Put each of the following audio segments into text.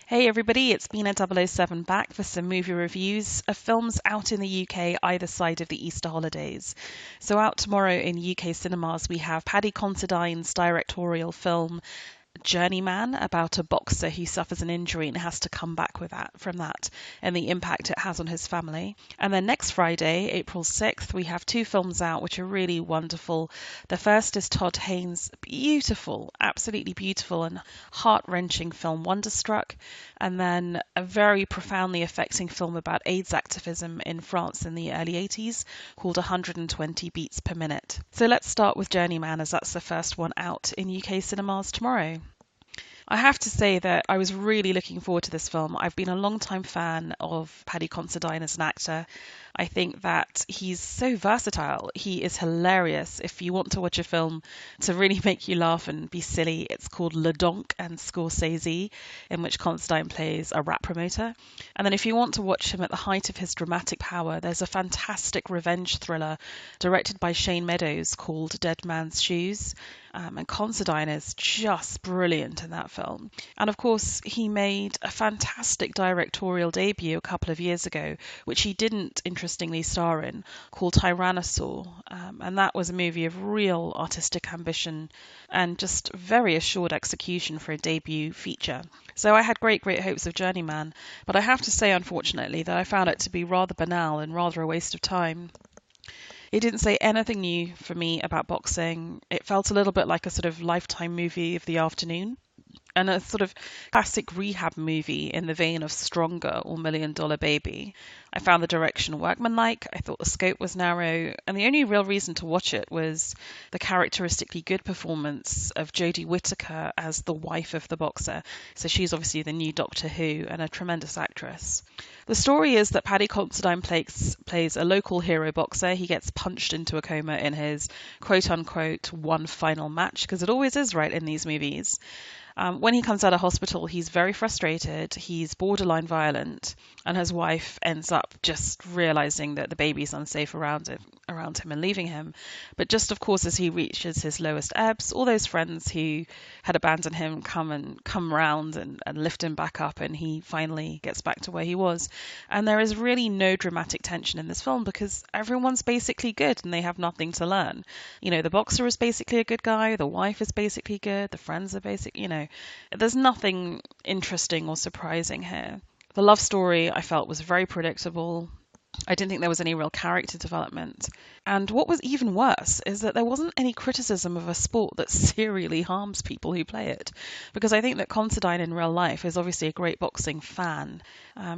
Hey everybody, it's B007 back for some movie reviews of films out in the UK either side of the Easter holidays. So out tomorrow in UK cinemas we have Paddy Considine's directorial film Journeyman, about a boxer who suffers an injury and has to come back from that and the impact it has on his family. And then next Friday, April 6th, we have two films out which are really wonderful. The first is Todd Haynes' beautiful, absolutely beautiful and heart-wrenching film Wonderstruck, and then a very profoundly affecting film about AIDS activism in France in the early 80s called 120 Beats Per Minute. So let's start with Journeyman, as that's the first one out in UK cinemas tomorrow. I have to say that I was really looking forward to this film. I've been a long-time fan of Paddy Considine as an actor. I think that he's so versatile. He is hilarious. If you want to watch a film to really make you laugh and be silly, it's called Le Donk and Scorsese, in which Considine plays a rap promoter. And then if you want to watch him at the height of his dramatic power, there's a fantastic revenge thriller directed by Shane Meadows called Dead Man's Shoes. And Considine is just brilliant in that film. And of course, he made a fantastic directorial debut a couple of years ago, which he didn't interestingly star in, called Tyrannosaur. And that was a movie of real artistic ambition and just very assured execution for a debut feature. So I had great hopes of Journeyman, but I have to say, unfortunately, that I found it to be rather banal and rather a waste of time. It didn't say anything new for me about boxing. It felt a little bit like a sort of Lifetime movie of the afternoon, and a sort of classic rehab movie in the vein of Stronger or Million Dollar Baby. I found the direction workmanlike, I thought the scope was narrow, and the only real reason to watch it was the characteristically good performance of Jodie Whittaker as the wife of the boxer. So she's obviously the new Doctor Who and a tremendous actress. The story is that Paddy Considine plays a local hero boxer. He gets punched into a coma in his quote-unquote one final match, because it always is, right, in these movies. When he comes out of hospital, he's very frustrated, he's borderline violent, and his wife ends up just realizing that the baby's unsafe around him and leaving him. But just, of course, as he reaches his lowest ebbs, all those friends who had abandoned him come round and lift him back up, and he finally gets back to where he was. And there is really no dramatic tension in this film because everyone's basically good and they have nothing to learn. You know, the boxer is basically a good guy, the wife is basically good, the friends are there's nothing interesting or surprising here. The love story, I felt, was very predictable. I didn't think there was any real character development. And what was even worse is that there wasn't any criticism of a sport that serially harms people who play it. Because I think that Considine in real life is obviously a great boxing fan.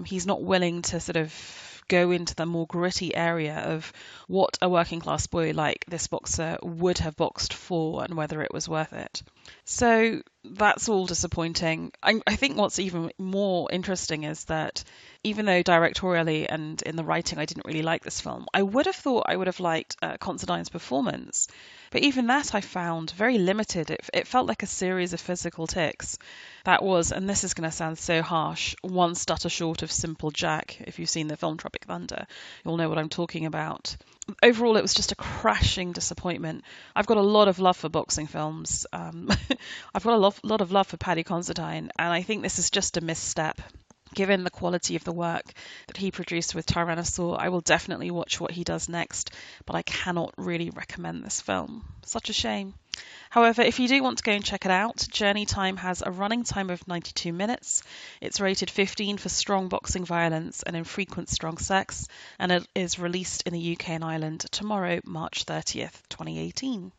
He's not willing to sort of go into the more gritty area of what a working class boy like this boxer would have boxed for and whether it was worth it. So that's all disappointing. I think what's even more interesting is that even though directorially and in the writing I didn't really like this film, I would have thought I would have liked Considine's performance. But even that I found very limited. It felt like a series of physical tics. That was, and this is going to sound so harsh, one stutter short of Simple Jack. If you've seen the film Tropic Thunder, you'll know what I'm talking about. Overall, it was just a crashing disappointment. I've got a lot of love for boxing films. I've got a lot of love for Paddy Considine, and I think this is just a misstep. Given the quality of the work that he produced with Tyrannosaur, I will definitely watch what he does next, but I cannot really recommend this film. Such a shame. However, if you do want to go and check it out, Journey Time has a running time of 92 minutes. It's rated 15 for strong boxing violence and infrequent strong sex, and it is released in the UK and Ireland tomorrow, March 30th, 2018.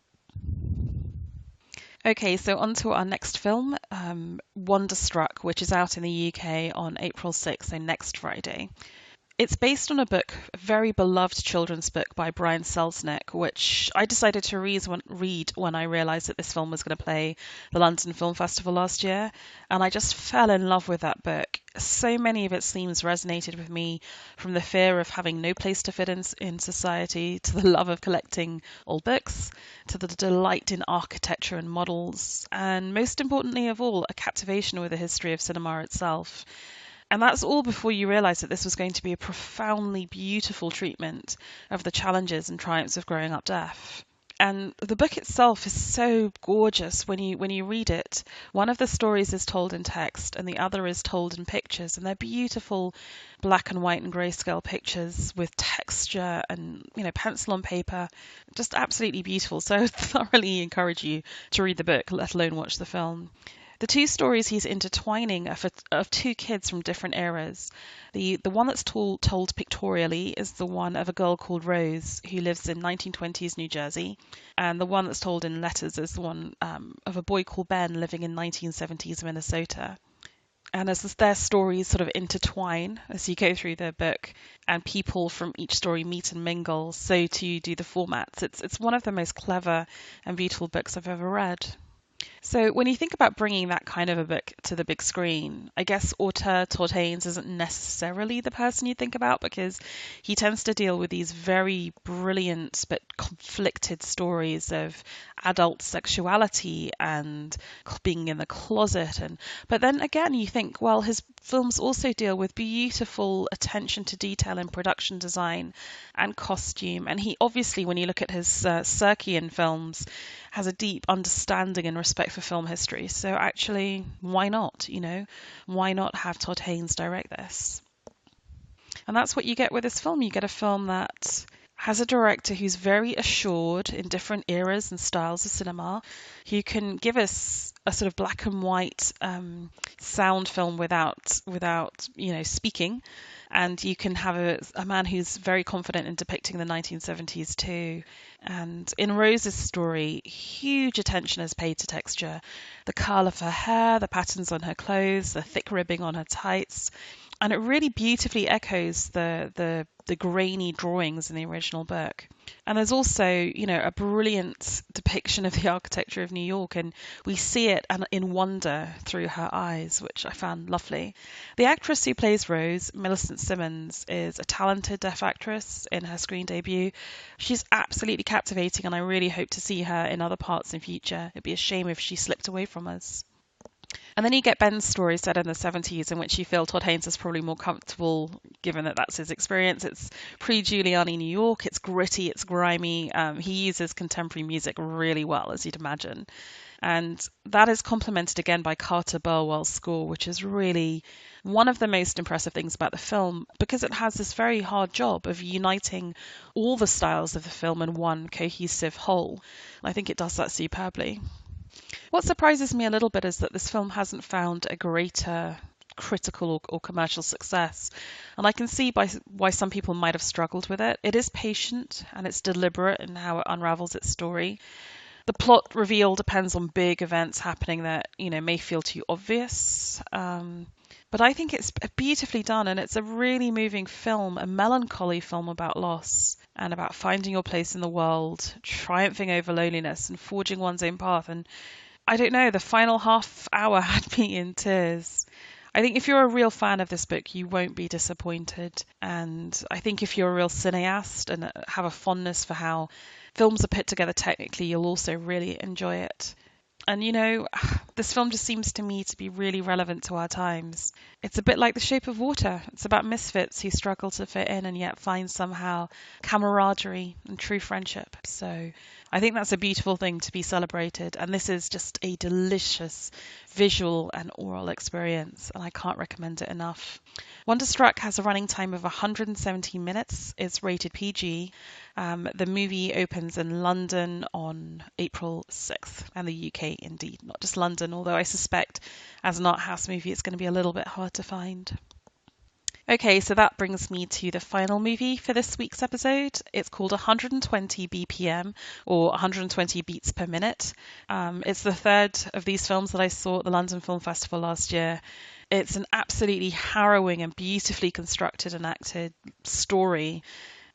Okay, so on to our next film, Wonderstruck, which is out in the UK on April 6th, so next Friday. It's based on a book, a very beloved children's book by Brian Selznick, which I decided to read when I realised that this film was going to play the London Film Festival last year, and I just fell in love with that book. So many of its themes resonated with me, from the fear of having no place to fit in society, to the love of collecting old books, to the delight in architecture and models, and most importantly of all, a captivation with the history of cinema itself. And that's all before you realise that this was going to be a profoundly beautiful treatment of the challenges and triumphs of growing up deaf. And the book itself is so gorgeous when you read it. One of the stories is told in text and the other is told in pictures, and they're beautiful black and white and grayscale pictures with texture and, pencil on paper. Just absolutely beautiful. So I thoroughly encourage you to read the book, let alone watch the film. The two stories he's intertwining are of two kids from different eras. The one that's told pictorially is the one of a girl called Rose who lives in 1920s New Jersey, and the one that's told in letters is the one of a boy called Ben living in 1970s Minnesota. And as their stories sort of intertwine as you go through the book and people from each story meet and mingle, so too do the formats. It's one of the most clever and beautiful books I've ever read. So when you think about bringing that kind of a book to the big screen, I guess author Todd Haynes isn't necessarily the person you think about, because he tends to deal with these very brilliant but conflicted stories of adult sexuality and being in the closet. But then again, you think, well, his films also deal with beautiful attention to detail in production design and costume. And he obviously, when you look at his Circean films, has a deep understanding and respect for film history. So actually, why not? Why not have Todd Haynes direct this? And that's what you get with this film. You get a film that has a director who's very assured in different eras and styles of cinema, who can give us a sort of black and white sound film without speaking. And you can have a man who's very confident in depicting the 1970s too. And in Rose's story, huge attention is paid to texture. The curl of her hair, the patterns on her clothes, the thick ribbing on her tights. And it really beautifully echoes the grainy drawings in the original book. And there's also, a brilliant depiction of the architecture of New York, and we see it in wonder through her eyes, which I found lovely. The actress who plays Rose, Millicent Simmons, is a talented deaf actress in her screen debut. She's absolutely captivating, and I really hope to see her in other parts in future. It'd be a shame if she slipped away from us. And then you get Ben's story set in the 70s, in which you feel Todd Haynes is probably more comfortable, given that that's his experience. It's pre-Giuliani New York. It's gritty. It's grimy. He uses contemporary music really well, as you'd imagine. And that is complemented again by Carter Burwell's score, which is really one of the most impressive things about the film, because it has this very hard job of uniting all the styles of the film in one cohesive whole. I think it does that superbly. What surprises me a little bit is that this film hasn't found a greater critical or commercial success. And I can see why some people might have struggled with it. It is patient and it's deliberate in how it unravels its story. The plot reveal depends on big events happening that, may feel too obvious. But I think it's beautifully done, and it's a really moving film, a melancholy film about loss and about finding your place in the world, triumphing over loneliness and forging one's own path. And I don't know, the final half hour had me in tears. I think if you're a real fan of this book, you won't be disappointed. And I think if you're a real cineast and have a fondness for how films are put together technically, you'll also really enjoy it. And this film just seems to me to be really relevant to our times. It's a bit like The Shape of Water. It's about misfits who struggle to fit in and yet find somehow camaraderie and true friendship. So I think that's a beautiful thing to be celebrated. And this is just a delicious visual and oral experience, and I can't recommend it enough. Wonderstruck has a running time of 117 minutes. It's rated PG. The movie opens in London on April 6th, and the UK indeed, not just London, although I suspect as an art house movie it's going to be a little bit hard to find. Okay, so that brings me to the final movie for this week's episode. It's called 120 BPM, or 120 beats per minute. It's the third of these films that I saw at the London Film Festival last year. It's an absolutely harrowing and beautifully constructed and acted story.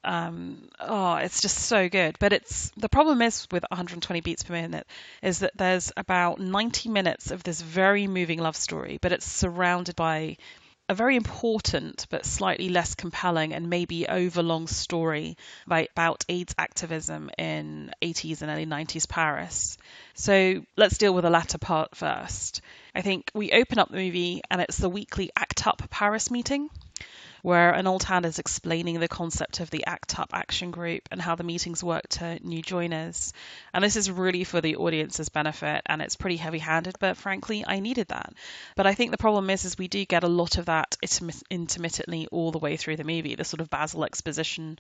It's just so good. But the problem is with 120 beats per minute is that there's about 90 minutes of this very moving love story, but it's surrounded by a very important but slightly less compelling and maybe overlong story about AIDS activism in 80s and early 90s Paris. So let's deal with the latter part first. I think we open up the movie and it's the weekly ACT UP Paris meeting. where an old hand is explaining the concept of the ACT UP action group and how the meetings work to new joiners. And this is really for the audience's benefit, and it's pretty heavy-handed, but frankly, I needed that. But I think the problem is we do get a lot of that intermittently all the way through the movie, the sort of Basil exposition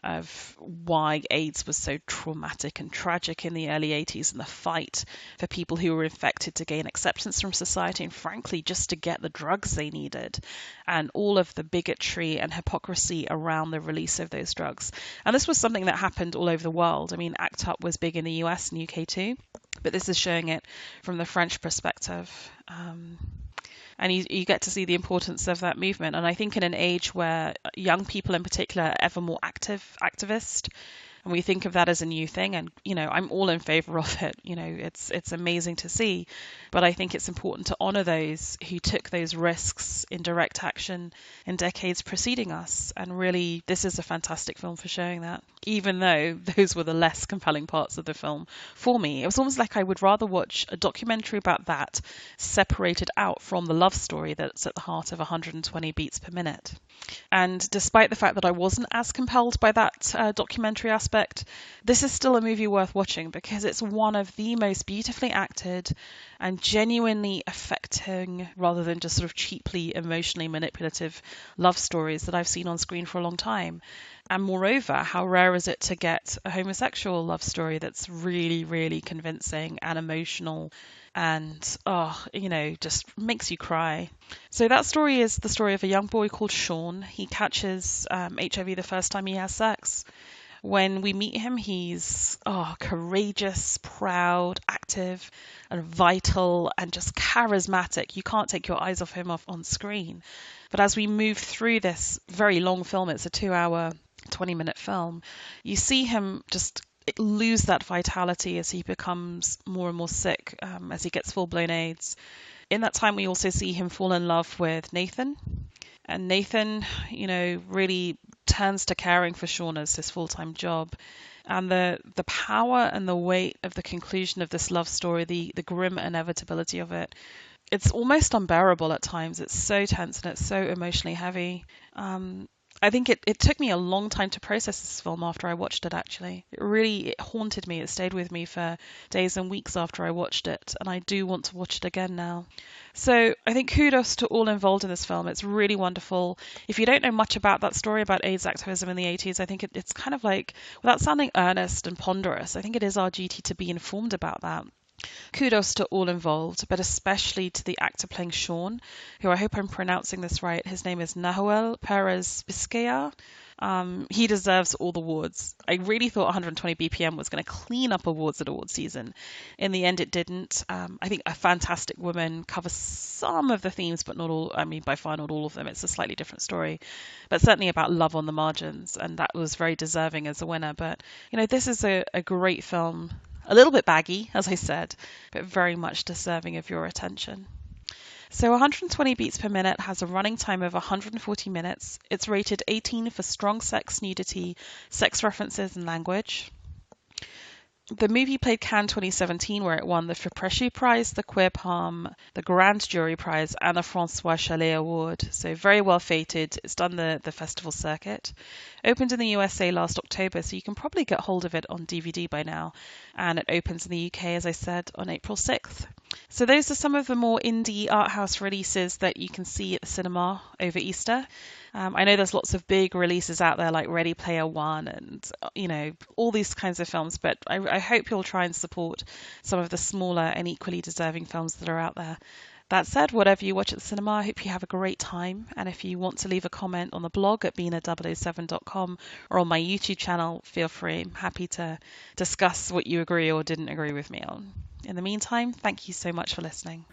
of why AIDS was so traumatic and tragic in the early 80s, and the fight for people who were infected to gain acceptance from society and frankly just to get the drugs they needed, and all of the bigotry and hypocrisy around the release of those drugs. And this was something that happened all over the world. I mean, ACT UP was big in the US and UK too, but this is showing it from the French perspective. And you get to see the importance of that movement. And I think in an age where young people in particular are ever more activist, and we think of that as a new thing, and I'm all in favor of it. It's amazing to see, but I think it's important to honor those who took those risks in direct action in decades preceding us. And really, this is a fantastic film for showing that, even though those were the less compelling parts of the film for me. It was almost like I would rather watch a documentary about that separated out from the love story that's at the heart of 120 beats per minute. And despite the fact that I wasn't as compelled by that documentary aspect, this is still a movie worth watching because it's one of the most beautifully acted and genuinely affecting, rather than just sort of cheaply emotionally manipulative love stories that I've seen on screen for a long time. And moreover, how rare is it to get a homosexual love story that's really, really convincing and emotional and, just makes you cry. So that story is the story of a young boy called Sean. He catches HIV the first time he has sex. When we meet him, he's courageous, proud, active, and vital, and just charismatic. You can't take your eyes off him on screen. But as we move through this very long film, it's a 2-hour, 20-minute film, you see him just lose that vitality as he becomes more and more sick, as he gets full-blown AIDS. In that time, we also see him fall in love with Nathan. And Nathan, really turns to caring for Sean as his full-time job. And the power and the weight of the conclusion of this love story, the grim inevitability of it, it's almost unbearable at times. It's so tense and it's so emotionally heavy. I think it took me a long time to process this film after I watched it, actually. It haunted me. It stayed with me for days and weeks after I watched it, and I do want to watch it again now. So I think kudos to all involved in this film. It's really wonderful. If you don't know much about that story about AIDS activism in the 80s, I think it's kind of like, without sounding earnest and ponderous, I think it is our duty to be informed about that. Kudos to all involved, but especially to the actor playing Sean, who I hope I'm pronouncing this right. His name is Nahuel Perez Vizcaya. He deserves all the awards. I really thought 120 BPM was going to clean up awards at award season. In the end, it didn't. I think A Fantastic Woman covers some of the themes, but not all. I mean, by far not all of them. It's a slightly different story, but certainly about love on the margins, and that was very deserving as a winner. But, this is a great film. A little bit baggy, as I said, but very much deserving of your attention. So 120 beats per minute has a running time of 140 minutes. It's rated 18 for strong sex, nudity, sex references, and language. The movie played Cannes 2017, where it won the Fipresci Prize, the Queer Palm, the Grand Jury Prize, and the François Chalet Award. So very well fated. It's done the festival circuit. Opened in the USA last October, so you can probably get hold of it on DVD by now. And it opens in the UK, as I said, on April 6th. So those are some of the more indie art house releases that you can see at the cinema over Easter. I know there's lots of big releases out there like Ready Player One and, all these kinds of films, but I hope you'll try and support some of the smaller and equally deserving films that are out there. That said, whatever you watch at the cinema, I hope you have a great time. And if you want to leave a comment on the blog at bina007.com or on my YouTube channel, feel free. I'm happy to discuss what you agree or didn't agree with me on. In the meantime, thank you so much for listening.